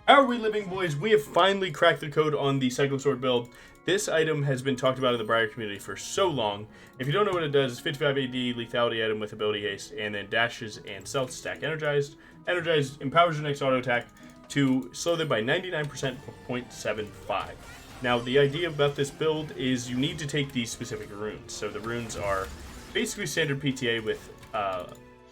How are we living, boys? We have finally cracked the code on the Cyclosword build. This item has been talked about in the Briar community for so long. If you don't know what it does, it's 55 AD, lethality item with ability haste, and then dashes and stealth stack energized. Energized empowers your next auto attack to slow them by 99% for 0.75. Now, the idea about this build is you need to take these specific runes. So the runes are basically standard PTA with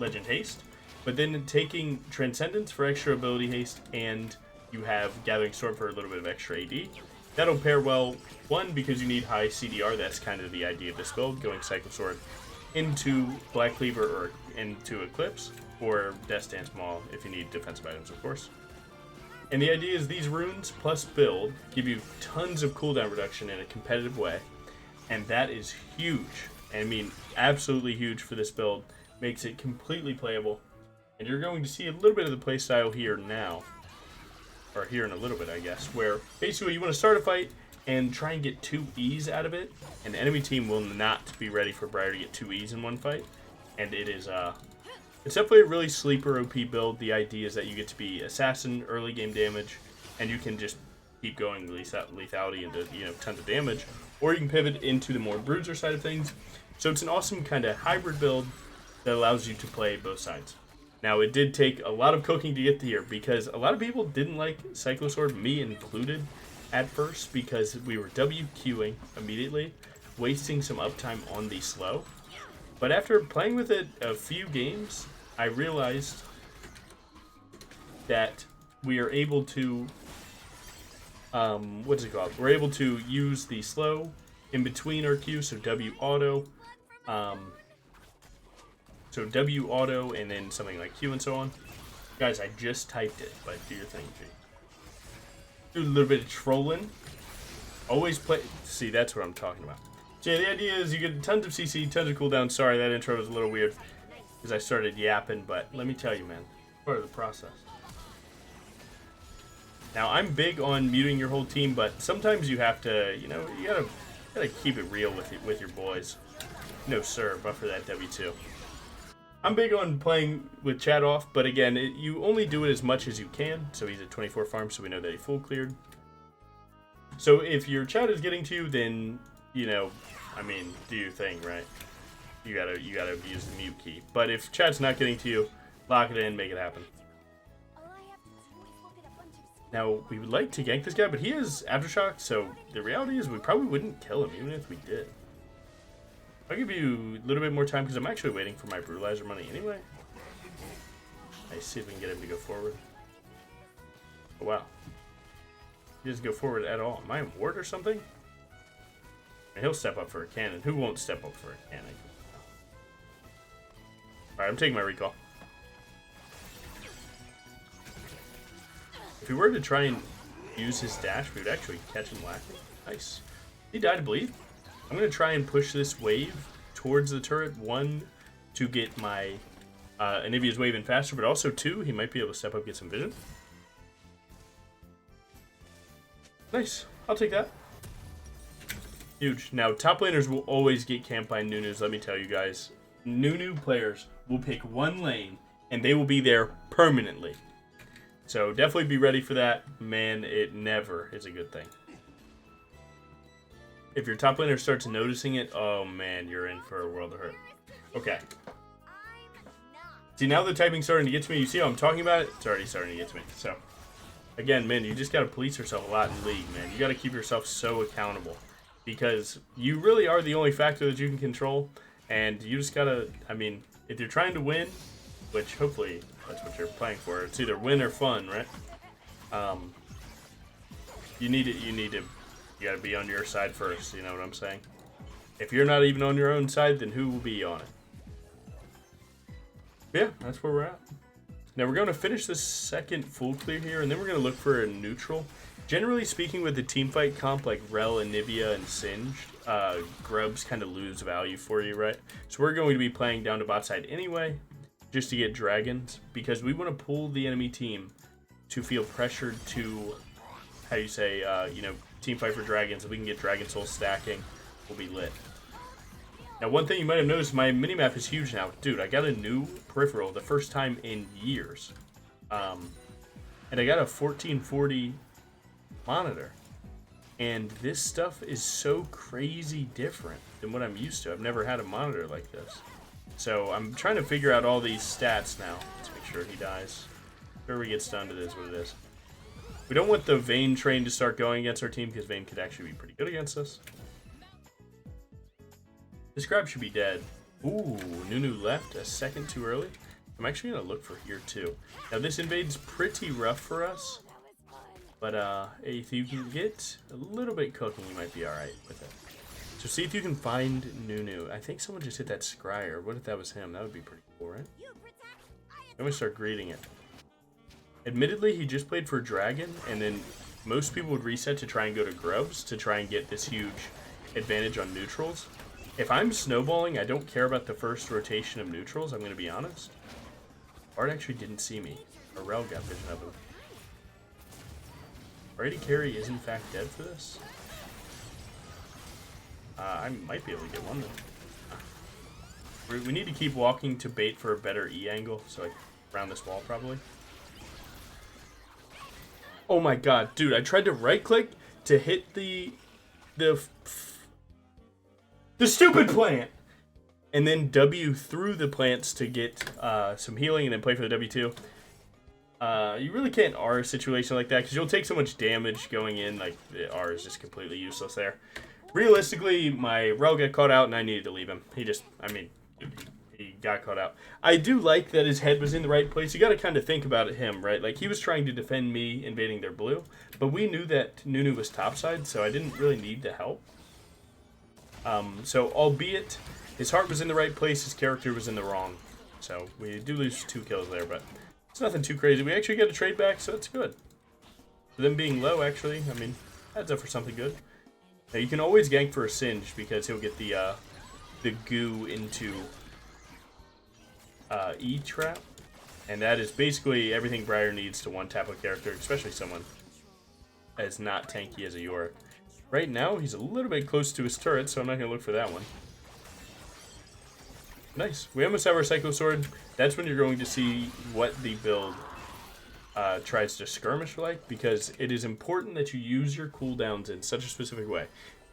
legend haste, but then taking Transcendence for extra ability haste, and you have Gathering Storm for a little bit of extra AD. That'll pair well, one, because you need high CDR. That's kind of the idea of this build, going Cyclosword into Black Cleaver or into Eclipse, or Death Dance Maul if you need defensive items, of course. And the idea is these runes plus build give you tons of cooldown reduction in a competitive way, and that is huge. I mean, absolutely huge for this build. Makes it completely playable, and you're going to see a little bit of the playstyle here now. Or here in a little bit, I guess, where basically you want to start a fight and try and get 2 E's out of it. An enemy team will not be ready for Briar to get 2 E's in one fight. And it is, it's definitely a really sleeper OP build. The idea is that you get to be assassin, early game damage, and you can just keep going lethality into, tons of damage. Or you can pivot into the more bruiser side of things. So it's an awesome kind of hybrid build that allows you to play both sides. Now, it did take a lot of cooking to get here, because a lot of people didn't like Cyclosword, me included, at first, because we were WQing immediately, wasting some uptime on the slow. But after playing with it a few games, I realized that we are able to, We're able to use the slow in between our Q, so W auto, So W auto and then something like Q and so on. Guys, I just typed it, but do your thing, G. Do a little bit of trolling. Always play. See, that's what I'm talking about. So yeah, the idea is you get tons of CC, tons of cooldown. Sorry, that intro was a little weird because I started yapping, but let me tell you, man, part of the process. Now, I'm big on muting your whole team, but sometimes you have to, you gotta keep it real with your boys. No, sir, buffer that W2. I'm big on playing with chat off, but again, you only do it as much as you can. So he's at 24 farm, so we know that he full cleared. So if your chat is getting to you, then, do your thing, right? You gotta use the mute key. But if chat's not getting to you, lock it in, make it happen. Now, we would like to gank this guy, but he has Aftershock, so the reality is we probably wouldn't kill him, even if we did. I'll give you a little bit more time because I'm actually waiting for my brutalizer money anyway. Let's see if we can get him to go forward. Oh, wow. He doesn't go forward at all. Am I in ward or something? I mean, he'll step up for a cannon. Who won't step up for a cannon? Alright, I'm taking my recall. If we were to try and use his dash, we would actually catch him lacking. Nice. He died to bleed. I'm going to try and push this wave towards the turret. 1, to get my Anivia's wave in faster, but also 2, he might be able to step up and get some vision. Nice. I'll take that. Huge. Now, top laners will always get camped by Nunus, let me tell you guys. Nunu players will pick one lane, and they will be there permanently. So definitely be ready for that. Man, it never is a good thing. If your top laner starts noticing it, oh man, you're in for a world of hurt. Okay. See, now the typing's starting to get to me. You see how I'm talking about it? It's already starting to get to me. So, again, man, you just got to police yourself a lot in League, man. You got to keep yourself so accountable. Because you really are the only factor that you can control. And you just got to, if you're trying to win, which hopefully that's what you're playing for. It's either win or fun, right? You gotta be on your side first, you know what I'm saying? If you're not even on your own side, then who will be on it? Yeah, that's where we're at. Now we're going to finish the second full clear here, and then we're going to look for a neutral. Generally speaking, with the teamfight comp like Rel, Anivia, and Singed, grubs kind of lose value for you, right? So we're going to be playing down to bot side anyway, just to get dragons, because we want to pull the enemy team to feel pressured to, team fight for dragons. If we can get dragon soul stacking, we'll be lit. Now, one thing you might have noticed, my minimap is huge now. Dude, I got a new peripheral the first time in years. And and I got a 1440 monitor. And this stuff is so crazy different than what I'm used to. I've never had a monitor like this. So I'm trying to figure out all these stats now. Let's make sure he dies. Whenever he gets done, it is what it is. We don't want the Vayne train to start going against our team because Vayne could actually be pretty good against us. This grab should be dead. Ooh, Nunu left a second too early. I'm actually going to look for here too. Now this invade's pretty rough for us. But if you can get a little bit cooking, you might be alright with it. So see if you can find Nunu. I think someone just hit that scryer. What if that was him? That would be pretty cool, right? I'm going to start greeting it. Admittedly, he just played for Dragon, and then most people would reset to try and go to Grubs to try and get this huge advantage on neutrals. If I'm snowballing, I don't care about the first rotation of neutrals, I'm going to be honest. Bard actually didn't see me. Arel got vision of him. Brady Carey is in fact dead for this. I might be able to get one though. We need to keep walking to bait for a better E angle, so like around this wall probably. Oh my god, dude! I tried to right click to hit the stupid plant, and then W through the plants to get some healing, and then play for the W2. You really can't R a situation like that because you'll take so much damage going in. Like the R is just completely useless there. Realistically, my Rel got caught out and I needed to leave him. He got caught out. I do like that his head was in the right place. You got to kind of think about him, right? Like he was trying to defend me invading their blue, but we knew that Nunu was topside, so I didn't really need to help. So albeit his heart was in the right place, his character was in the wrong. So we do lose 2 kills there, but it's nothing too crazy. We actually get a trade back, so it's good. For them being low, actually, I mean, adds up for something good. Now, you can always gank for a Singe because he'll get the goo into E-trap. And that is basically everything Briar needs to one-tap a character, especially someone as not tanky as a Yorick. Right now, he's a little bit close to his turret, so I'm not going to look for that one. Nice. We almost have our Cyclosword. That's when you're going to see what the build tries to skirmish like, because it is important that you use your cooldowns in such a specific way.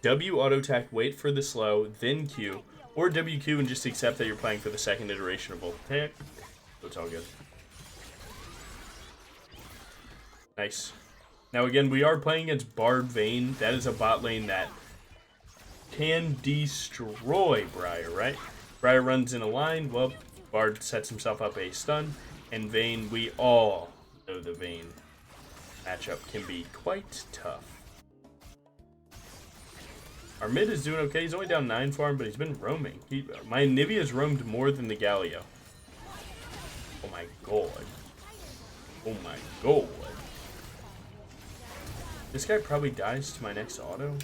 W auto attack, wait for the slow, then Q, or WQ and just accept that you're playing for the second iteration of Voltaic. So it's all good. Nice. Now again, we are playing against Bard Vayne. That is a bot lane that can destroy Briar, right? Briar runs in a line, well, Bard sets himself up a stun, and Vayne, we all know the Vayne matchup can be quite tough. Our mid is doing okay. He's only down 9 farm, but he's been roaming. My Nivea's roamed more than the Galio. Oh my god. Oh my god. This guy probably dies to my next auto.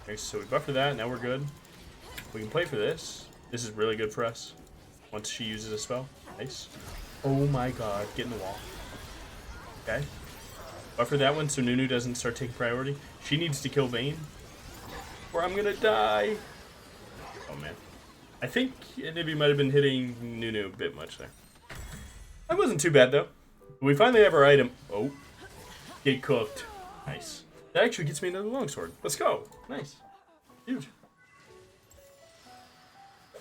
Okay, so we buffer that, now we're good. We can play for this. This is really good for us. Once she uses a spell. Nice. Oh my god, get in the wall. Okay. Buffer that one so Nunu doesn't start taking priority. She needs to kill Vayne, or I'm gonna die. Oh man. I think Nibi might have been hitting Nunu a bit much there. That wasn't too bad though. We finally have our item. Oh. Get cooked. Nice. That actually gets me another longsword. Let's go. Nice. Huge.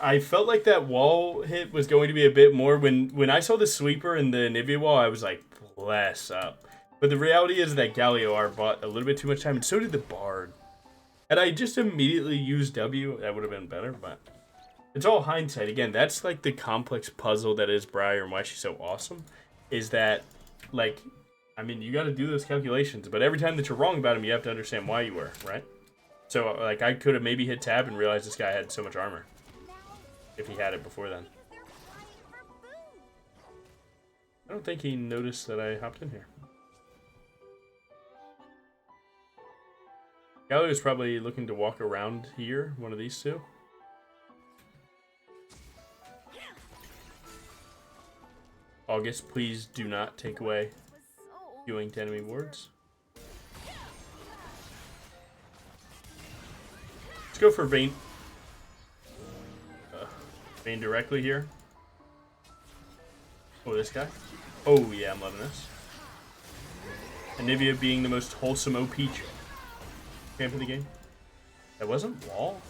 I felt like that wall hit was going to be a bit more. When I saw the sweeper in the Nivea wall, I was like, bless up. But the reality is that Galio R bought a little bit too much time, and so did the Bard. Had I just immediately used W, that would have been better, but it's all hindsight. Again, that's like the complex puzzle that is Briar and why she's so awesome, is that, like, I mean, you got to do those calculations, but every time that you're wrong about him, you have to understand why you were, right? So, like, I could have maybe hit tab and realized this guy had so much armor. If he had it before then. I don't think he noticed that I hopped in here. Galio is probably looking to walk around here, one of these two. August, please do not take away queuing to enemy wards. Let's go for Vayne. Vayne directly here. Oh, this guy? Oh, yeah, I'm loving this. Anivia being the most wholesome OP champ in the game. That wasn't wall?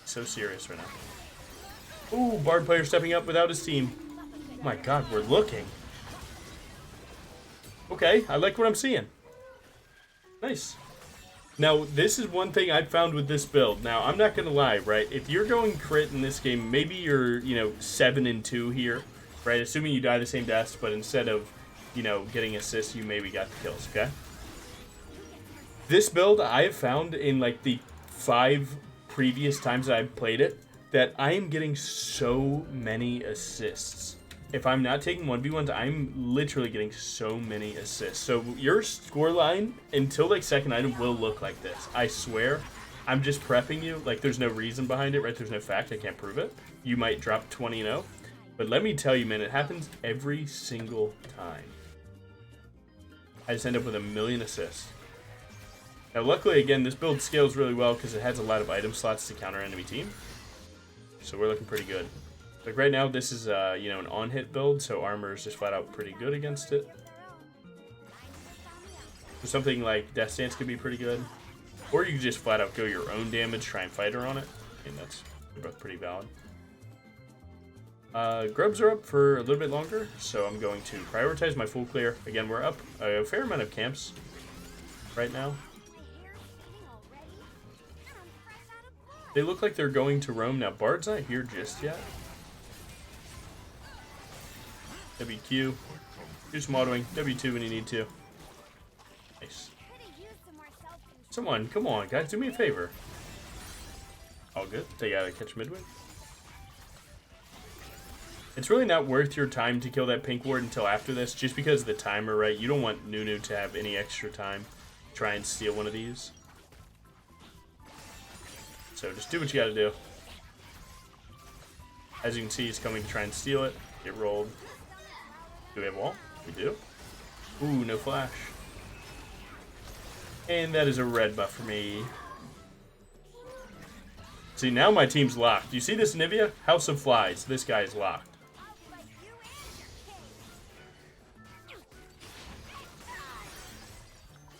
So serious right now. Ooh, Bard player stepping up without his team. Oh my god, we're looking. Okay, I like what I'm seeing. Nice. Now, this is one thing I found with this build. Now, I'm not going to lie, right? If you're going crit in this game, maybe you're, 7-2 here, right? Assuming you die the same deaths, but instead of, getting assists, you maybe got the kills, okay? This build, I have found in, like, the 5 previous times that I've played it, that I am getting so many assists. If I'm not taking 1v1s, I'm literally getting so many assists. So your scoreline until like second item will look like this. I swear. I'm just prepping you. Like there's no reason behind it, right? There's no fact. I can't prove it. You might drop 20-0. But let me tell you, man, it happens every single time. I just end up with 1,000,000 assists. Now, luckily, again, this build scales really well because it has a lot of item slots to counter enemy team. So we're looking pretty good. Like right now, this is an on-hit build, so armor is just flat out pretty good against it. So something like Death Stance could be pretty good, or you could just flat out go your own damage, try and fight her on it. I mean, they're both pretty valid. Grubs are up for a little bit longer, so I'm going to prioritize my full clear. Again, we're up a fair amount of camps right now. They look like they're going to roam now. Bard's not here just yet. WQ. Do some autoing. W2 when you need to. Nice. Someone, come on, guys, do me a favor. All good. They gotta catch midway. It's really not worth your time to kill that pink ward until after this, just because of the timer, right? You don't want Nunu to have any extra time to try and steal one of these. So just do what you gotta do. As you can see, he's coming to try and steal it. Get rolled. Do we have wall? We do. Ooh, no flash. And that is a red buff for me. See, now my team's locked. Do you see this, Nivea? House of Flies. This guy is locked.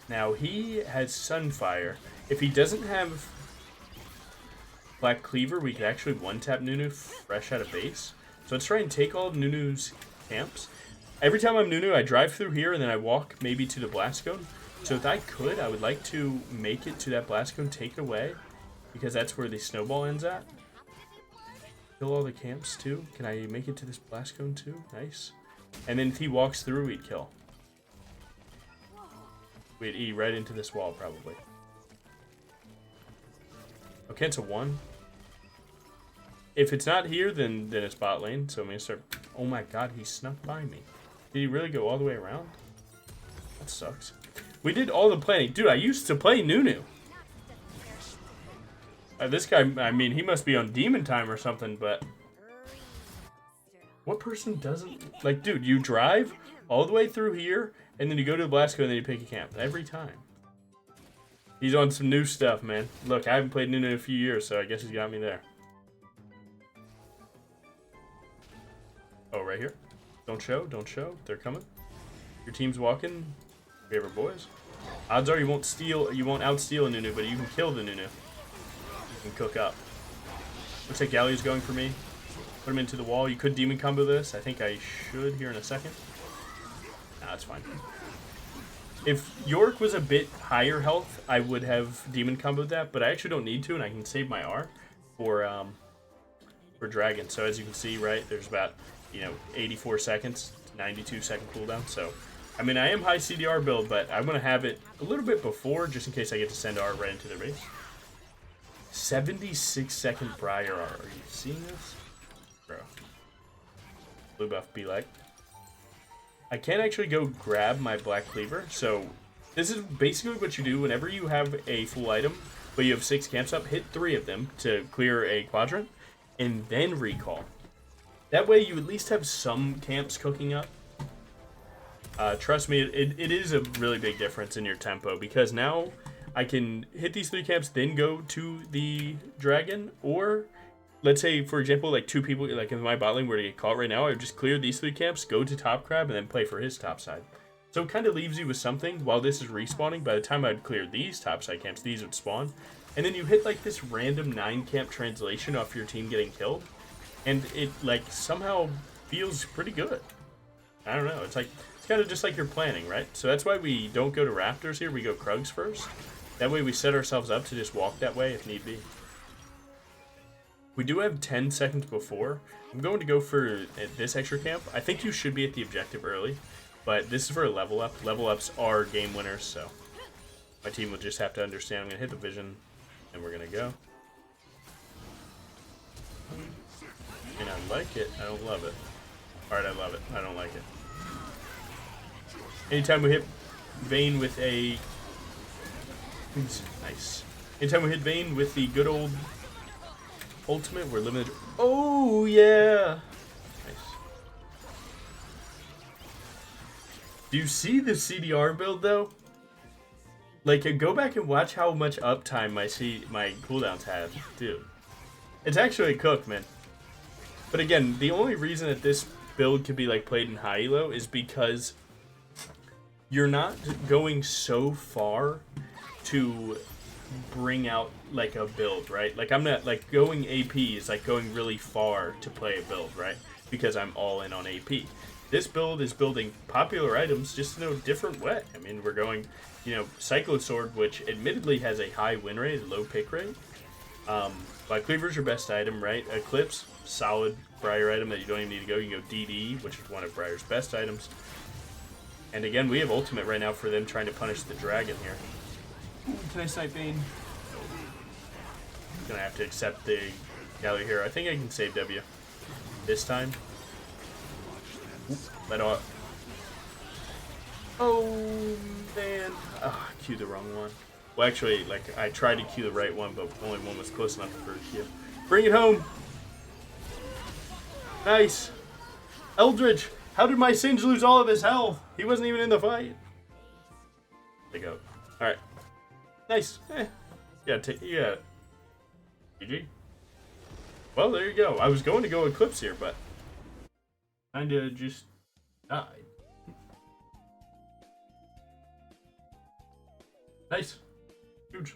Now, he has Sunfire. If he doesn't have Black Cleaver, we could actually one-tap Nunu fresh out of base. So let's try and take all of Nunu's camps. Every time I'm Nunu, I drive through here, and then I walk maybe to the Blast Cone. So if I could, I would like to make it to that Blast Cone, take it away, because that's where the snowball ends at. Kill all the camps, too. Can I make it to this Blast Cone, too? Nice. And then if he walks through, we'd kill. We'd E right into this wall, probably. Oh, cancel 1. If it's not here, then it's bot lane. So I'm going to start... Oh my god, he snuck by me. Did he really go all the way around? That sucks. We did all the planning. Dude, I used to play Nunu. This guy, I mean, he must be on demon time or something, but... What person doesn't... Like, dude, you drive all the way through here, and then you go to the Blast Cone, and then you pick a camp. Every time. He's on some new stuff, man. Look, I haven't played Nunu in a few years, so I guess he's got me there. Oh, right here. Don't show, don't show. They're coming. Your team's walking. Favorite boys. Odds are you won't outsteal a Nunu, but you can kill the Nunu. You can cook up. Looks like Gallia's going for me. Put him into the wall. You could demon combo this. I think I should here in a second. Nah, that's fine. If York was a bit higher health, I would have demon comboed that, but I actually don't need to, and I can save my R for Dragon. So as you can see, right, there's about 84 seconds, 92 second cooldown. So, I mean, I am high CDR build, but I'm going to have it a little bit before, just in case I get to send R right into their base. 76 second Briar R. Are you seeing this? Bro. Blue buff be like. I can't actually go grab my Black Cleaver, so this is basically what you do whenever you have a full item, but you have 6 camps up, hit 3 of them to clear a quadrant, and then recall. That way you at least have some camps cooking up. Trust me, it is a really big difference in your tempo, because now I can hit these 3 camps, then go to the dragon, or let's say, for example, like 2 people, like in my bot lane were to get caught right now, I would just clear these 3 camps, go to top crab, and then play for his top side. So it kind of leaves you with something while this is respawning. By the time I'd clear these topside camps, these would spawn. And then you hit like this random 9-camp translation off your team getting killed. And it like somehow feels pretty good. I don't know. It's kind of just like you're planning, right? So that's why we don't go to Raptors here. We go Krugs first. That way we set ourselves up to just walk that way if need be. We do have 10 seconds before. I'm going to go for this extra camp. I think you should be at the objective early. But this is for a level up. Level ups are game winners, so my team will just have to understand. I'm going to hit the vision, and we're going to go. And I like it. I don't love it. Alright, I love it. I don't like it. Anytime we hit Vayne with a... Nice. Anytime we hit Vayne with the good old ultimate, we're limited... Oh, yeah! Do you see the CDR build though? Like, go back and watch how much uptime my cooldowns had, dude. It's actually cooked, man. But again, the only reason that this build could be like played in high elo is because you're not going so far to bring out like a build, right? Like I'm not like going AP is like going really far to play a build, right? Because I'm all in on AP. This build is building popular items just in a different way. I mean, we're going, you know, Cyclosword, which admittedly has a high win rate, a low pick rate. But Cleaver's your best item, right? Eclipse, solid Briar item that you don't even need to go. You can go DD, which is one of Briar's best items. And again, we have ultimate right now for them trying to punish the dragon here. Ooh, can I snipe Vayne? No. Gonna have to accept the gallery here. I think I can save W this time. Let off. Oh man! Oh, I queued the wrong one. Well, actually, like I tried to queue the right one, but only one was close enough for a queue. Bring it home! Nice. Eldritch, how did my Singe lose all of his health? He wasn't even in the fight. There you go. All right. Nice. Yeah. GG. Well, there you go. I was going to go Eclipse here, but kinda just died. Nice. Huge.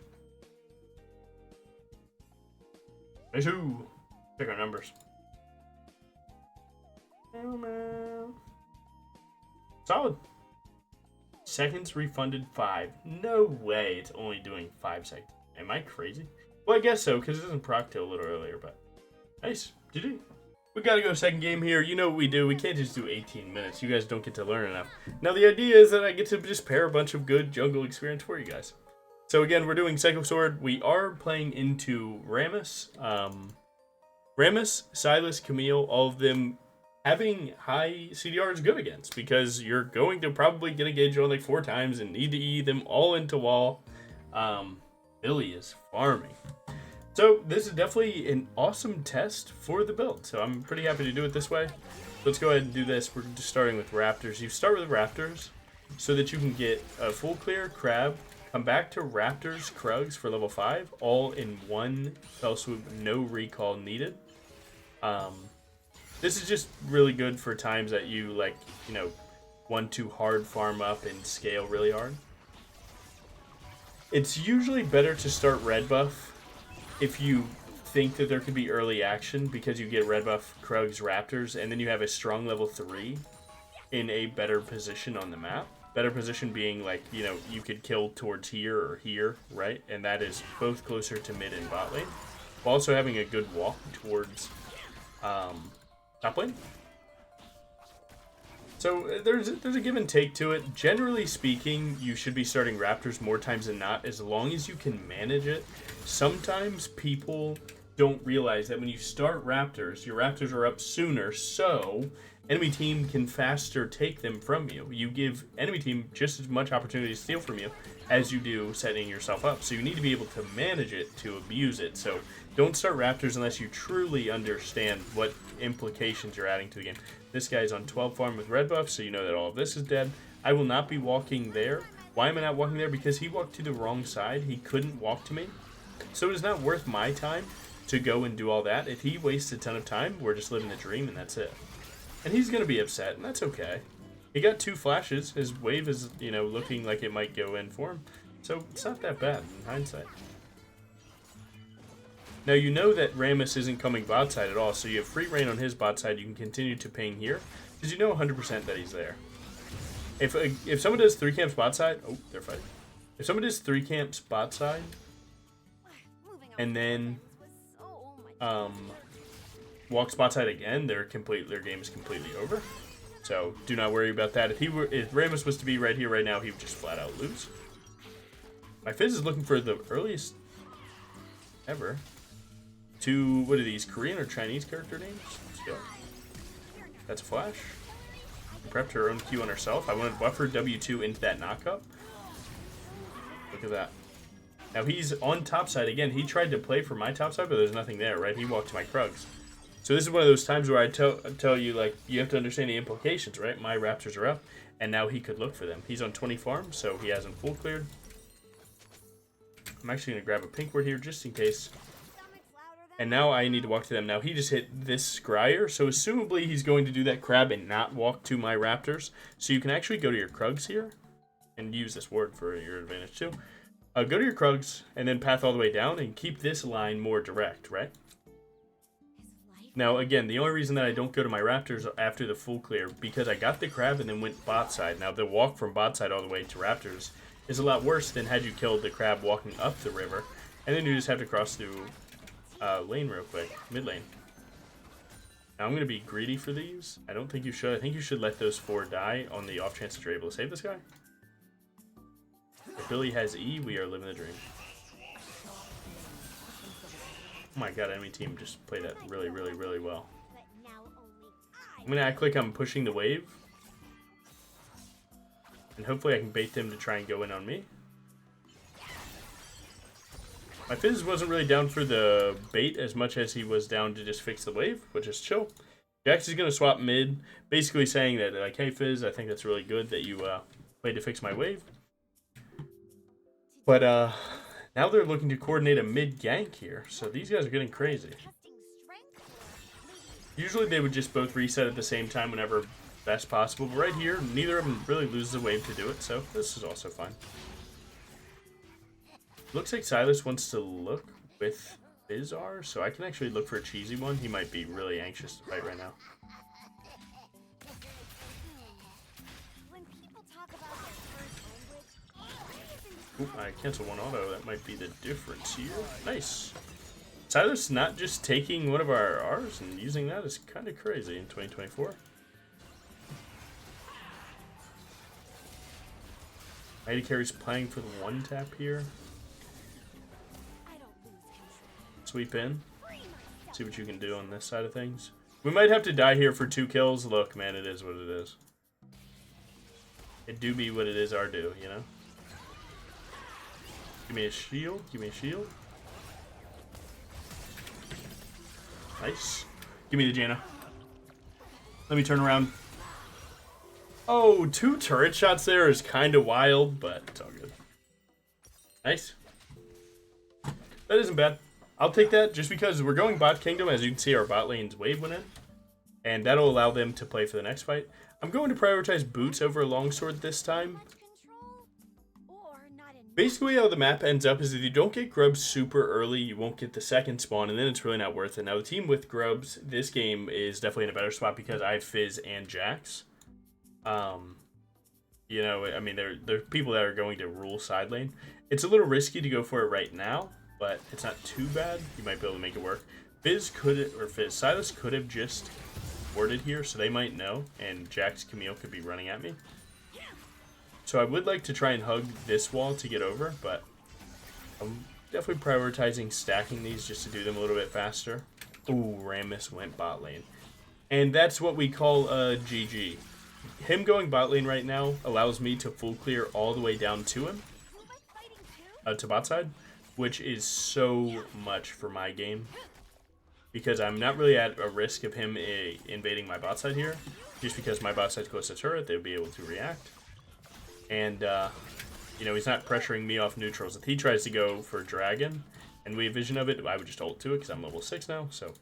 Nice. Check our numbers. Solid. Seconds refunded 5. No way it's only doing 5 seconds. Am I crazy? Well, I guess so, because it doesn't proc till a little earlier, but nice. GG. We gotta go second game here. You know what we do. We can't just do 18 minutes. You guys don't get to learn enough. Now, the idea is that I get to just pair a bunch of good jungle experience for you guys. So, again, we're doing Cyclosword. We are playing into Rammus. Rammus, Silas, Camille, all of them having high CDR is good against because you're going to probably get engaged on like 4 times and need to E them all into wall. Billy is farming. So this is definitely an awesome test for the build. So I'm pretty happy to do it this way. Let's go ahead and do this. We're just starting with Raptors. You start with Raptors so that you can get a full clear Crab, come back to Raptors, Krugs for level 5, all in one fell swoop, no recall needed. This is just really good for times that you like, you know, want to hard farm up and scale really hard. It's usually better to start red buff if you think that there could be early action because you get red buff, Krugs, Raptors, and then you have a strong level 3 in a better position on the map. Better position being like, you know, you could kill towards here or here, right? And that is both closer to mid and bot lane. While also having a good walk towards top lane. So there's a give and take to it. Generally speaking, you should be starting Raptors more times than not, as long as you can manage it. Sometimes people don't realize that when you start Raptors, your Raptors are up sooner, so enemy team can faster take them from you. You give enemy team just as much opportunity to steal from you as you do setting yourself up. So you need to be able to manage it to abuse it. So don't start Raptors unless you truly understand what implications you're adding to the game. This guy's on 12 farm with red buff, so you know that all of this is dead. I will not be walking there. Why am I not walking there? Because he walked to the wrong side. He couldn't walk to me. So it is not worth my time to go and do all that. If he wastes a ton of time, we're just living the dream and that's it. And he's going to be upset, and that's okay. He got 2 flashes. His wave is, you know, looking like it might go in for him. So it's not that bad in hindsight. Now you know that Rammus isn't coming bot side at all, so you have free reign on his bot side. You can continue to ping here, because you know 100% that he's there. If someone does 3 camps bot side, oh, they're fighting. If someone does 3 camps bot side, and then walks bot side again, their game is completely over. So do not worry about that. If Rammus was to be right here right now, he would just flat out lose. My Fizz is looking for the earliest ever. 2, what are these, Korean or Chinese character names? Let's go. That's a flash. Prepped her own Q on herself. I wanted to buffer W2 into that knockup. Look at that. Now he's on top side again. He tried to play for my top side, but there's nothing there, right? He walked to my Krugs. So this is one of those times where I tell you, like, you have to understand the implications, right? My Raptors are up, and now he could look for them. He's on 20 farms, so he hasn't full cleared. I'm actually going to grab a pink word here just in case. And now I need to walk to them. Now he just hit this Briar, so assumably he's going to do that crab and not walk to my Raptors. So you can actually go to your Krugs here and use this word for your advantage too. Go to your Krugs and then path all the way down and keep this line more direct, right? Now again, the only reason that I don't go to my Raptors after the full clear, because I got the crab and then went bot side. Now the walk from bot side all the way to Raptors is a lot worse than had you killed the crab walking up the river. And then you just have to cross through lane real quick, mid lane. Now I'm going to be greedy for these. I don't think you should. I think you should let those 4 die on the off chance that you're able to save this guy. If Billy has E, we are living the dream. Oh my god, enemy team just played that really, really, really well. I'm going to act like I'm pushing the wave. And hopefully I can bait them to try and go in on me. My Fizz wasn't really down for the bait as much as he was down to just fix the wave, which is chill. Jax is going to swap mid, basically saying that, like, hey Fizz, I think that's really good that you played to fix my wave. But now they're looking to coordinate a mid gank here, so these guys are getting crazy. Usually they would just both reset at the same time whenever best possible, but right here, neither of them really loses a wave to do it, so this is also fine. Looks like Silas wants to look with Bizarre, so I can actually look for a cheesy one. He might be really anxious to fight right now. Oop, I canceled one auto. That might be the difference here. Nice. Silas not just taking one of our R's and using that is kind of crazy in 2024. Mighty Carry's playing for the 1-tap here. Sweep in. See what you can do on this side of things. We might have to die here for 2 kills. Look, man, it is what it is. It do be what it is, our do, you know? Give me a shield. Give me a shield. Nice. Give me the Janna. Let me turn around. Oh, 2 turret shots there is kind of wild, but it's all good. Nice. That isn't bad. I'll take that just because we're going bot kingdom. As you can see, our bot lane's wave went in. And that'll allow them to play for the next fight. I'm going to prioritize boots over longsword this time. Basically how the map ends up is if you don't get grubs super early, you won't get the second spawn, and then it's really not worth it. Now the team with grubs, this game is definitely in a better spot because I have Fizz and Jax. You know, I mean, there are people that are going to rule side lane. It's a little risky to go for it right now, but it's not too bad. You might be able to make it work. Silas could have just warded here, so they might know, and Jax Camille could be running at me. So I would like to try and hug this wall to get over, but I'm definitely prioritizing stacking these just to do them a little bit faster. Ooh, Rammus went bot lane. And that's what we call a GG. Him going bot lane right now allows me to full clear all the way down to him. To bot side. Which is so much for my game. Because I'm not really at a risk of him invading my bot side here. Just because my bot side's close to turret, they'll be able to react. And, you know, he's not pressuring me off neutrals. If he tries to go for Dragon, and we have vision of it, I would just ult to it because I'm level 6 now. So,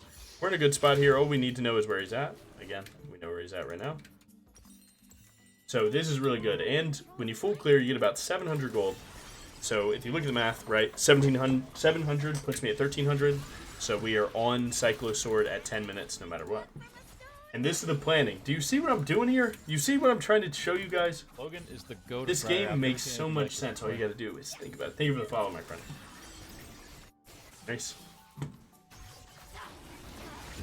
we're in a good spot here. All we need to know is where he's at. Again, we know where he's at right now. So this is really good. And when you full clear, you get about 700 gold. So if you look at the math, right, 700 puts me at 1300. So we are on Cyclosword at 10 minutes no matter what. And this is the planning. Do you see what I'm doing here? You see what I'm trying to show you guys? Logan is the goat. This game makes so much sense. All you got to do is think about it. Thank you for the follow, my friend. Nice.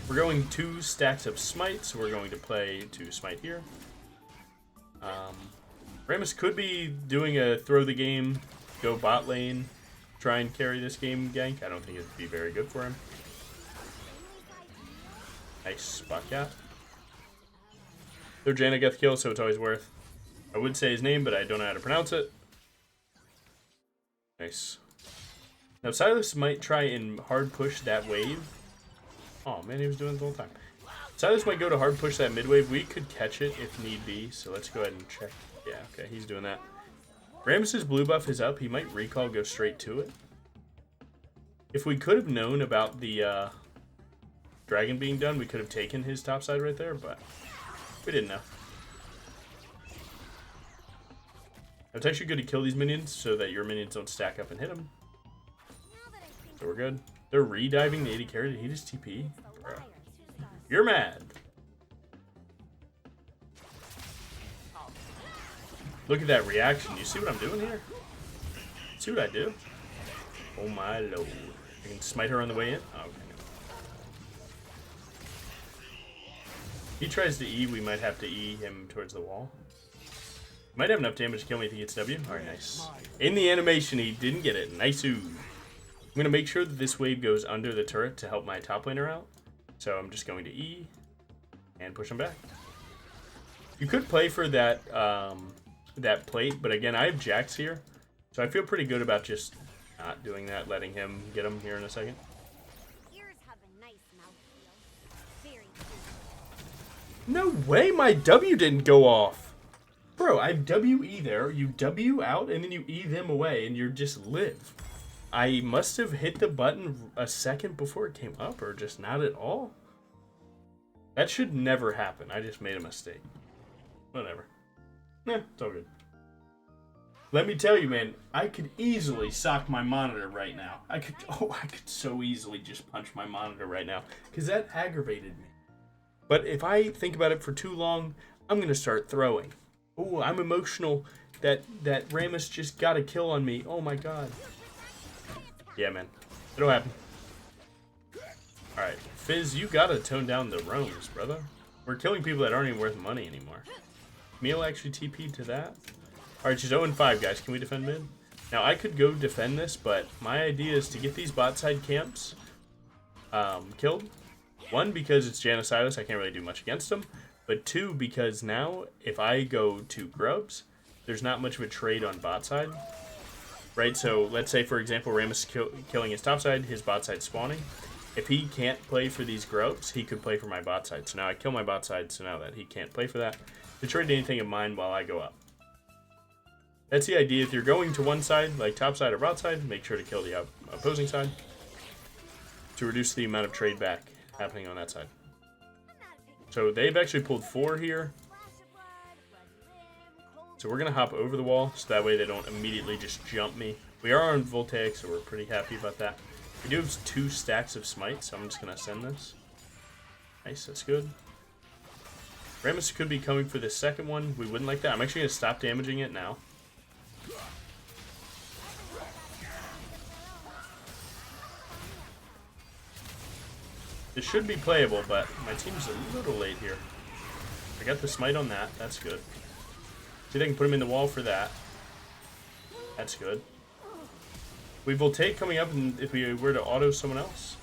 We're going 2 stacks of smite, so we're going to play 2 smite here. Ramus could be doing a throw the game, go bot lane, try and carry this game gank. I don't think it'd be very good for him. Nice spot cat. Their Janna gets kill, so it's always worth. I would say his name, but I don't know how to pronounce it. Nice. Now Silas might try and hard push that wave. Oh man, he was doing it the whole time. Silas might go to hard push that mid wave. We could catch it if need be, so let's go ahead and check. Yeah, okay, he's doing that. Ramus's blue buff is up. He might recall, go straight to it. If we could have known about the dragon being done, we could have taken his top side right there, but we didn't know. It's actually good to kill these minions so that your minions don't stack up and hit them. So we're good. They're re-diving the AD carry. Did he just TP? Bruh. You're mad. Look at that reaction. You see what I'm doing here? See what I do? Oh my lord. I can smite her on the way in? Oh, okay. He tries to E, we might have to E him towards the wall. Might have enough damage to kill me if he gets W. Alright, nice. In the animation, he didn't get it. Nice-oo. I'm going to make sure that this wave goes under the turret to help my top laner out. So I'm just going to E and push him back. You could play for that that plate, but again, I have Jax here. So I feel pretty good about just not doing that, letting him get him here in a second. No way my W didn't go off. Bro, I W-E there, you W out, and then you E them away, and you just live. I must have hit the button a second before it came up, or just not at all. That should never happen. I just made a mistake. Whatever. Nah, it's all good. Let me tell you, man, I could easily sock my monitor right now. I could so easily just punch my monitor right now, because that aggravated me. But if I think about it for too long, I'm going to start throwing. Oh, I'm emotional that Ramus just got a kill on me. Oh my god. Yeah, man. It'll happen. Alright, Fizz, you gotta tone down the roams, brother. We're killing people that aren't even worth money anymore. Meal actually TP'd to that. Alright, she's 0-5, guys. Can we defend mid? Now, I could go defend this, but my idea is to get these bot side camps killed. 1, because it's Janna Silas, I can't really do much against them. But 2, because now, if I go to Grubs, there's not much of a trade on bot side. Right, so let's say, for example, Ramus killing his top side, his bot side spawning. If he can't play for these Grubs, he could play for my bot side. So now I kill my bot side, so now that he can't play for that, to trade anything of mine while I go up. That's the idea. If you're going to one side, like top side or bot side, make sure to kill the opposing side to reduce the amount of trade back happening on that side. So they've actually pulled 4 here. So we're going to hop over the wall, so that way they don't immediately just jump me. We are on Voltaic, so we're pretty happy about that. We do have 2 stacks of smite, so I'm just going to send this. Nice, that's good. Ramus could be coming for the second one. We wouldn't like that. I'm actually going to stop damaging it now. This should be playable, but my team's a little late here. I got the smite on that. That's good. See if I can put him in the wall for that. That's good. We Voltaic coming up, and if we were to auto someone else.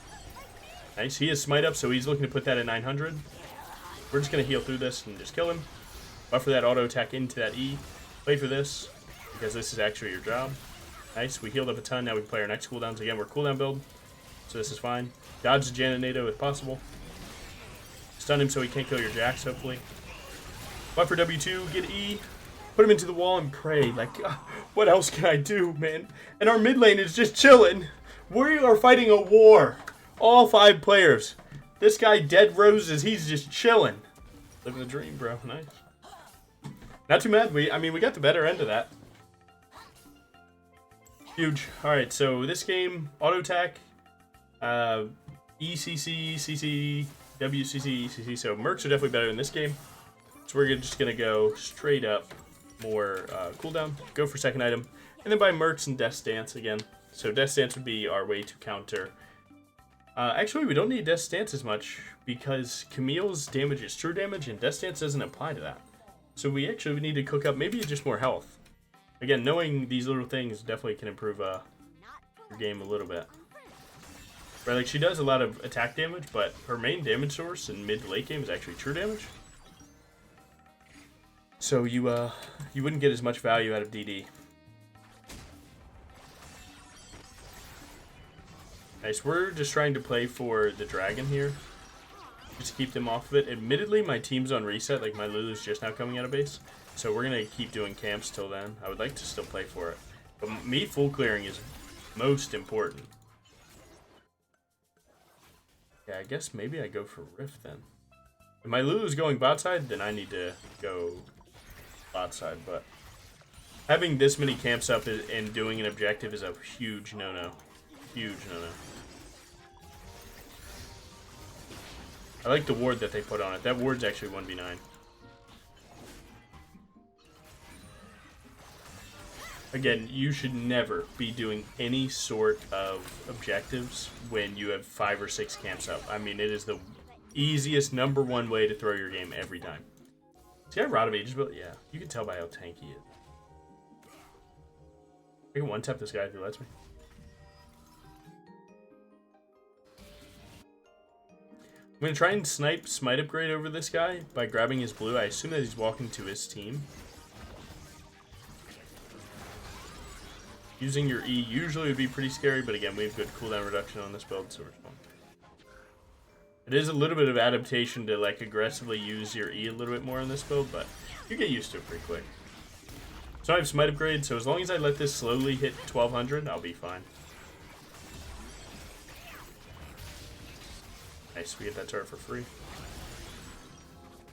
Nice. He has smite up, so he's looking to put that at 900. We're just going to heal through this and just kill him. Buffer that auto attack into that E. Play for this, because this is actually your job. Nice. We healed up a ton. Now we can play our next cooldowns. Again, we're cooldown build, so this is fine. Dodge the Janna NATO if possible. Stun him so he can't kill your Jax, hopefully. Buffer W2, get E. Put him into the wall and pray. Like, what else can I do, man? And our mid lane is just chilling. We are fighting a war. All 5 players. This guy, Dead Roses, he's just chilling. Living the dream, bro. Nice. Not too mad. I mean, we got the better end of that. Huge. All right, so this game, auto attack, ECC, CC, WCC, ECC. So mercs are definitely better in this game. So we're just gonna go straight up more cooldown. Go for second item, and then buy mercs and Death Stance again. So Death Stance would be our way to counter. Actually, we don't need Death Stance as much because Camille's damage is true damage, and Death Stance doesn't apply to that. So we actually need to cook up maybe just more health. Again, knowing these little things definitely can improve your game a little bit. Right, like she does a lot of attack damage, but her main damage source in mid to late game is actually true damage. So you wouldn't get as much value out of DD. Nice, we're just trying to play for the dragon here. Just keep them off of it. Admittedly, my team's on reset, like my Lulu's just now coming out of base. So we're gonna keep doing camps till then. I would like to still play for it. But me full clearing is most important. Yeah, I guess maybe I go for Rift then. If my Lulu's going bot side, then I need to go bot side, but having this many camps up and doing an objective is a huge no-no. Huge no-no. I like the ward that they put on it. That ward's actually 1v9. Again, you should never be doing any sort of objectives when you have 5 or 6 camps up. I mean, it is the easiest #1 way to throw your game every time. See, I Rod of Ages, but yeah, you can tell by how tanky it is. I can one-tap this guy if he lets me. I'm going to try and snipe Smite Upgrade over this guy by grabbing his blue. I assume that he's walking to his team. Using your E usually would be pretty scary, but again, we have good cooldown reduction on this build, so we're fine. It is a little bit of adaptation to like aggressively use your E a little bit more on this build, but you get used to it pretty quick. So I have Smite Upgrade, so as long as I let this slowly hit 1200, I'll be fine. Nice, we get that turret for free.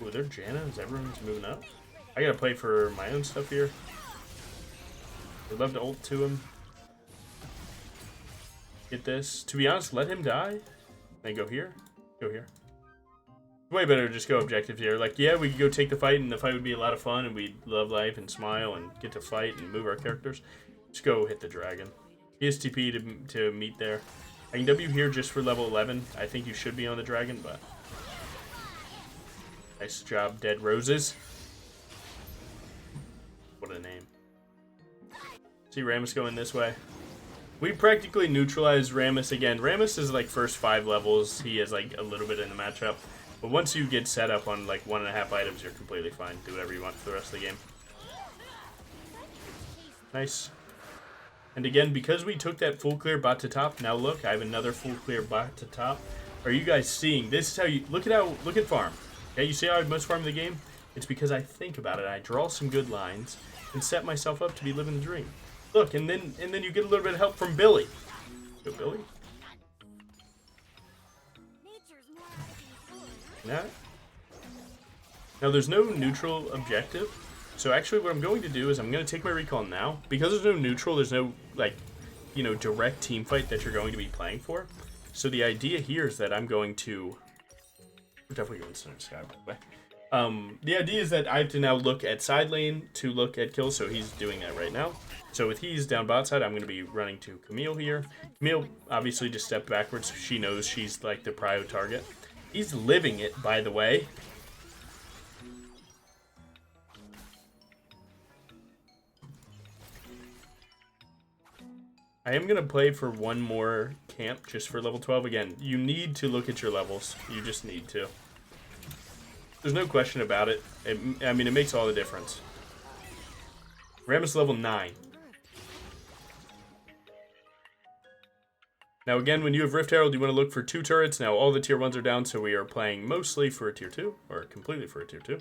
Ooh, they're Janna? Is everyone's moving up? I gotta play for my own stuff here. I'd love to ult to him. Get this. To be honest, let him die. Then go here. Go here. Way better to just go objective here. Like, yeah, we could go take the fight, and the fight would be a lot of fun, and we'd love life and smile and get to fight and move our characters. Just go hit the dragon. He has TP to meet there. I can W here just for level 11. I think you should be on the dragon, but... Nice job, Dead Roses. What a name. See Rammus going this way. We practically neutralized Rammus again. Rammus is like first 5 levels. He is like a little bit in the matchup. But once you get set up on like 1.5 items, you're completely fine. Do whatever you want for the rest of the game. Nice. And again, because we took that full clear bot to top, now look, I have another full clear bot to top. Are you guys seeing? This is how you look at farm. Okay, you see how I most farm the game? It's because I think about it. I draw some good lines and set myself up to be living the dream. Look, and then you get a little bit of help from Billy. Go, Billy. Now there's no neutral objective. So actually what I'm going to do is I'm going to take my recall now. Because there's no neutral, there's no, like, you know, direct team fight that you're going to be playing for. So the idea here is that I'm going to... We're definitely going to Center Sky, by the way. The idea is that I have to now look at side lane to look at kills, so he's doing that right now. So with he's down bot side, I'm going to be running to Camille here. Camille obviously just stepped backwards. She knows she's like the prio target. He's living it, by the way. I am going to play for one more camp just for level 12. Again, you need to look at your levels. You just need to. There's no question about it. I mean, it makes all the difference. Rammus level 9. Now again, when you have Rift Herald, you want to look for 2 turrets. Now all the tier 1s are down, so we are playing mostly for a tier 2, or completely for a tier 2.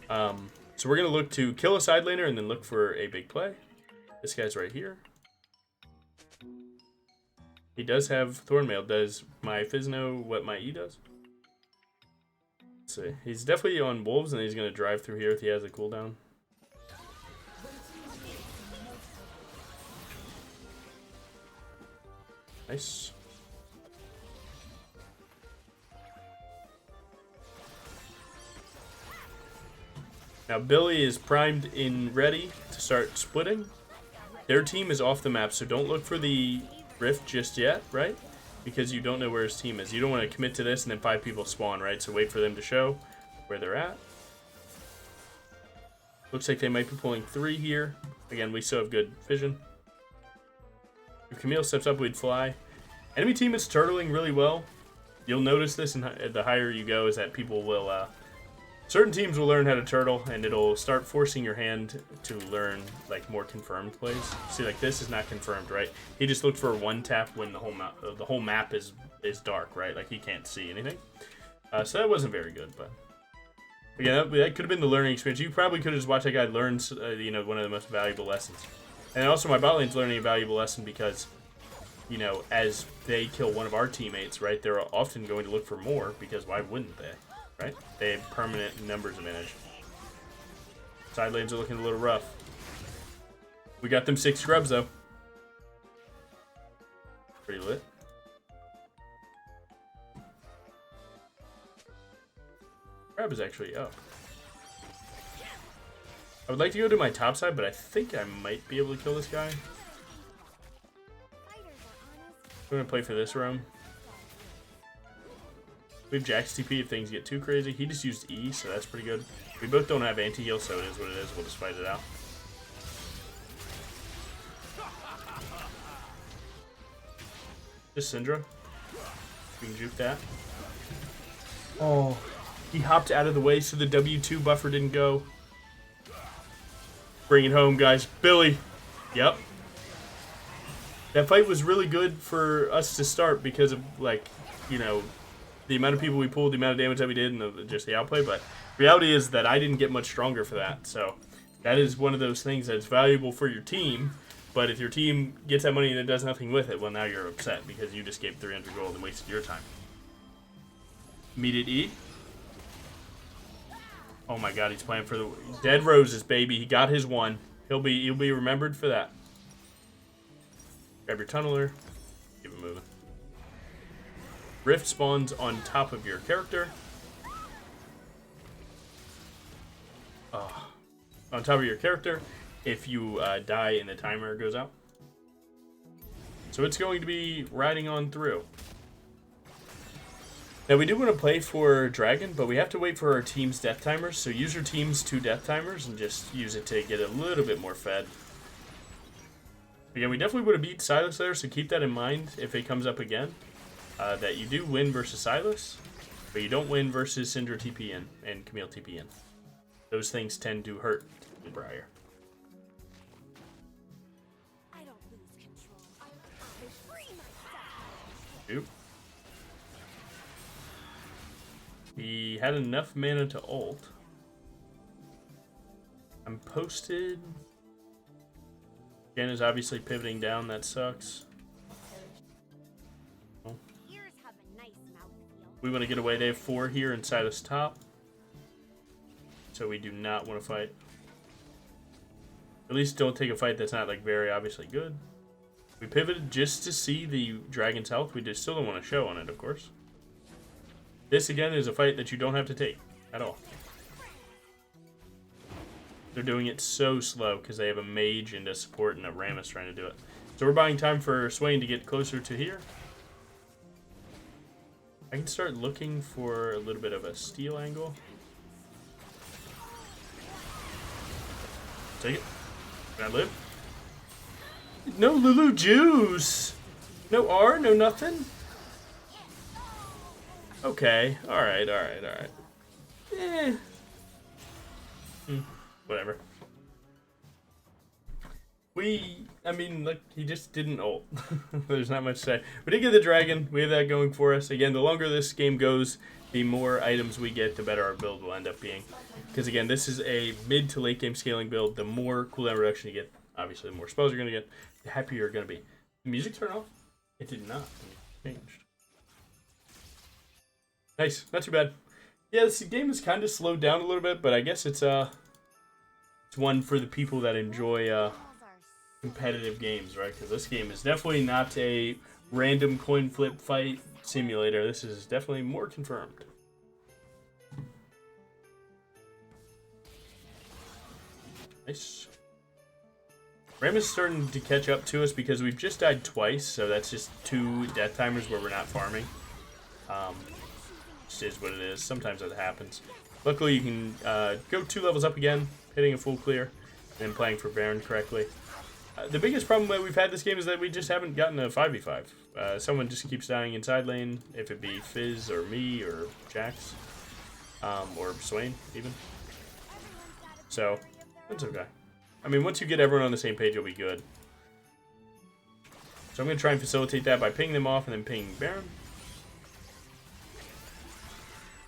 So we're going to look to kill a side laner and then look for a big play. This guy's right here. He does have Thornmail. Does my Fizz know what my E does? Let's see. He's definitely on Wolves, and he's going to drive through here if he has a cooldown. Nice. Now Billy is primed and ready to start splitting. Their team is off the map, so don't look for the rift just yet, right? Because you don't know where his team is. You don't want to commit to this and then 5 people spawn, right? So wait for them to show where they're at. Looks like they might be pulling 3 here. Again, we still have good vision. If Camille steps up, we'd fly. Enemy team is turtling really well. You'll notice this, and the higher you go, is that people will... certain teams will learn how to turtle, and it'll start forcing your hand to learn like more confirmed plays. See, like this is not confirmed, right? He just looked for a 1-tap when the whole map is dark, right? Like he can't see anything. So that wasn't very good, but again, that could have been the learning experience. You probably could have just watched that guy learn, you know, one of the most valuable lessons. And also, my bot lane's learning a valuable lesson because, you know, as they kill one of our teammates, right? They're often going to look for more because why wouldn't they? Right? They have permanent numbers advantage. Side lanes are looking a little rough. We got them 6 scrubs though. Pretty lit. Crab is actually up. I would like to go to my top side, but I think I might be able to kill this guy. I'm gonna play for this roam. We have Jack's TP if things get too crazy. He just used E, so that's pretty good. We both don't have anti-heal, so it is what it is. We'll just fight it out. Just Syndra. We can juke that. Oh, he hopped out of the way so the W2 buffer didn't go. Bring it home, guys. Billy. Yep. That fight was really good for us to start because of, like, you know, the amount of people we pulled, the amount of damage that we did, and just the outplay. But reality is that I didn't get much stronger for that. So that is one of those things that's valuable for your team. But if your team gets that money and it does nothing with it, well, now you're upset because you just gave 300 gold and wasted your time. Immediate E. Oh my God, he's playing for the Dead Roses, baby. He got his one. He'll be remembered for that. Grab your tunneler. Keep it moving. Rift spawns on top of your character. On top of your character if you die and the timer goes out. So it's going to be riding on through. Now we do want to play for Dragon, but we have to wait for our team's death timers. So use your team's 2 death timers and just use it to get a little bit more fed. Again, we definitely would have beat Silas there, so keep that in mind if it comes up again. That you do win versus Silas, but you don't win versus Syndra TPN and Camille TPN. Those things tend to hurt in Briar. I don't lose control. I free myself. Oop. He had enough mana to ult. I'm posted. Jen is obviously pivoting down. That sucks. We want to get away. They have 4 here inside this top. So we do not want to fight. At least don't take a fight that's not like very obviously good. We pivoted just to see the dragon's health. We just still don't want to show on it, of course. This again is a fight that you don't have to take at all. They're doing it so slow because they have a mage and a support and a Rammus trying to do it. So we're buying time for Swain to get closer to here. I can start looking for a little bit of a steal angle. Take it. Can I live? No Lulu juice! No R, no nothing? Okay, alright. Eh. Whatever. I mean, look, he just didn't ult. There's not much to say. We did get the dragon. We have that going for us. Again, the longer this game goes, the more items we get, the better our build will end up being. Because again, this is a mid to late game scaling build. The more cooldown reduction you get, obviously the more spells you're going to get, the happier you're going to be. The music turned off? It did not. It changed. Nice. Not too bad. Yeah, this game is kind of slowed down a little bit, but I guess it's one for the people that enjoy competitive games, right? Because this game is definitely not a random coin flip fight simulator. This is definitely more confirmed. Nice. Ram is starting to catch up to us because we've just died twice, so that's just 2 death timers where we're not farming. Just is what it is. Sometimes that happens. Luckily, you can go 2 levels up again, hitting a full clear, and then playing for Baron correctly. The biggest problem that we've had this game is that we just haven't gotten a 5v5. Someone just keeps dying in side lane, if it be Fizz or me or Jax, or Swain even. So, that's okay. I mean, once you get everyone on the same page, you'll be good. So I'm going to try and facilitate that by pinging them off and then pinging Baron.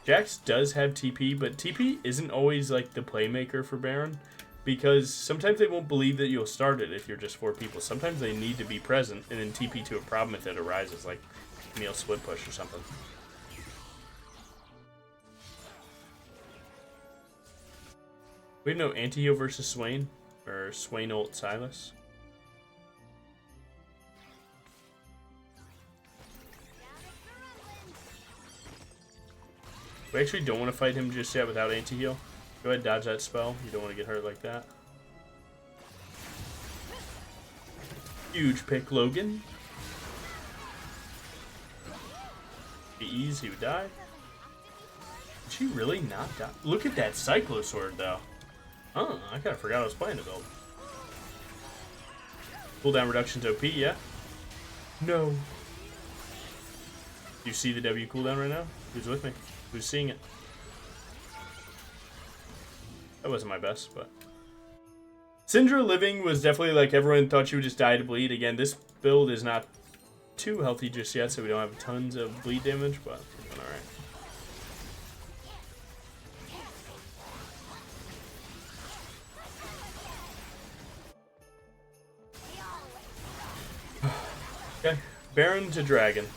Jax does have TP, but TP isn't always like the playmaker for Baron, because sometimes they won't believe that you'll start it if you're just 4 people. Sometimes they need to be present and then TP to a problem if it arises, like Neil split push or something. We have no anti-heal versus Swain, or Swain ult Silas. We actually don't want to fight him just yet without anti-heal. Go ahead, dodge that spell. You don't want to get hurt like that. Huge pick, Logan. Be easy, he would die. Did she really not die? Look at that Cyclosword, though. Oh, I kind of forgot I was playing the build. Cooldown reduction's OP, yeah? No. You see the W cooldown right now? Who's with me? Who's seeing it? That wasn't my best, but... Syndra living was definitely like everyone thought she would just die to bleed. Again, this build is not too healthy just yet, so we don't have tons of bleed damage, but we're doing alright. Okay, Baron to Dragon.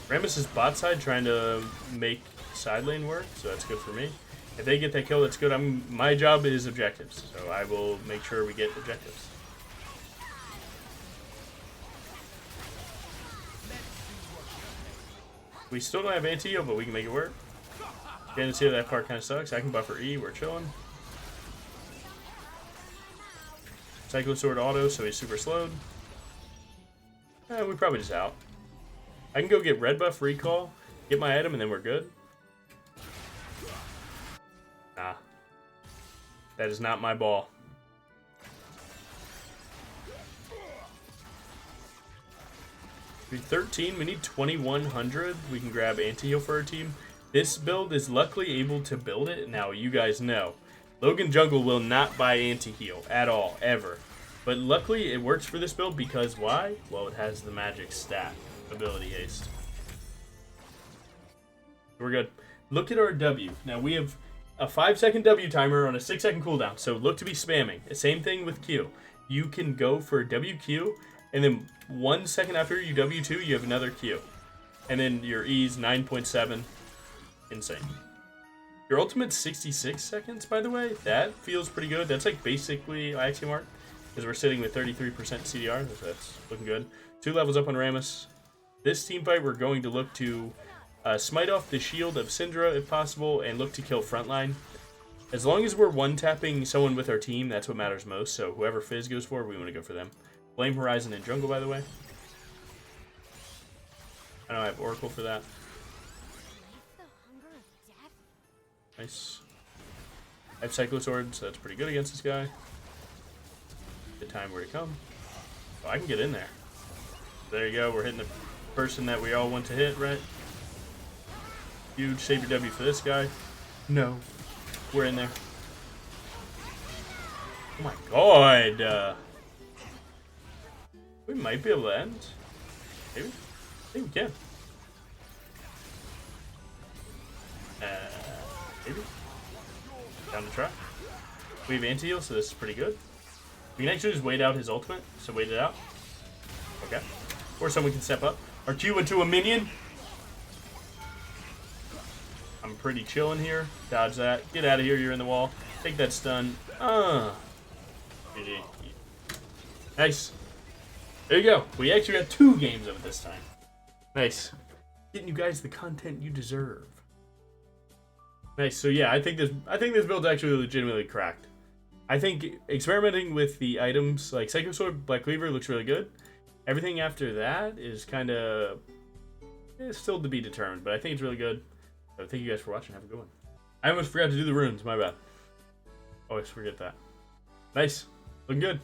Rammus is bot side trying to make side lane work, so that's good for me. If they get that kill, that's good. My job is objectives, so I will make sure we get objectives. We still don't have anti-heal, but we can make it work. Again, see how that part kind of sucks. I can buffer E, we're chilling. Cyclosword auto, so he's super slowed. We probably just out. I can go get red buff, recall, get my item, and then we're good. Nah. That is not my ball. We need 13, we need 2100. We can grab anti-heal for our team. This build is luckily able to build it. Now, you guys know, Logan Jungle will not buy anti-heal at all, ever. But luckily, it works for this build because why? Well, it has the magic stat. Ability haste. We're good. Look at our W. Now we have a 5-second W timer on a 6-second cooldown, so look to be spamming. Same thing with Q. You can go for WQ, and then 1 second after you W2, you have another Q. And then your E's 9.7. Insane. Your ultimate's 66 seconds, by the way. That feels pretty good. That's like basically axiom mark, because we're sitting with 33% CDR. That's looking good. 2 levels up on Rammus. This team fight, we're going to look to smite off the shield of Syndra if possible and look to kill frontline. As long as we're one-tapping someone with our team, that's what matters most. So whoever Fizz goes for, we want to go for them. Blame Horizon and Jungle, by the way. I know I have Oracle for that. Nice. I have Cyclosword, so that's pretty good against this guy. The time where to come. Oh, I can get in there. There you go, we're hitting the person that we all want to hit, right? Huge save your W for this guy. No. We're in there. Oh my god! We might be able to end. Maybe? I think we can. Maybe? Down to try. We have anti-heal, so this is pretty good. We can actually just wait out his ultimate, so wait it out. Okay. Or someone can step up. Our Q went to a minion. I'm pretty chilling here. Dodge that. Get out of here, you're in the wall. Take that stun. GG. Nice. There you go. We actually got 2 games of it this time. Nice. Getting you guys the content you deserve. Nice. So yeah, I think this build's actually legitimately cracked. I think experimenting with the items like Cyclosword, Black Cleaver looks really good. Everything after that is kind of still to be determined, but I think it's really good. So thank you guys for watching. Have a good one. I almost forgot to do the runes. My bad. Always forget that. Nice. Looking good.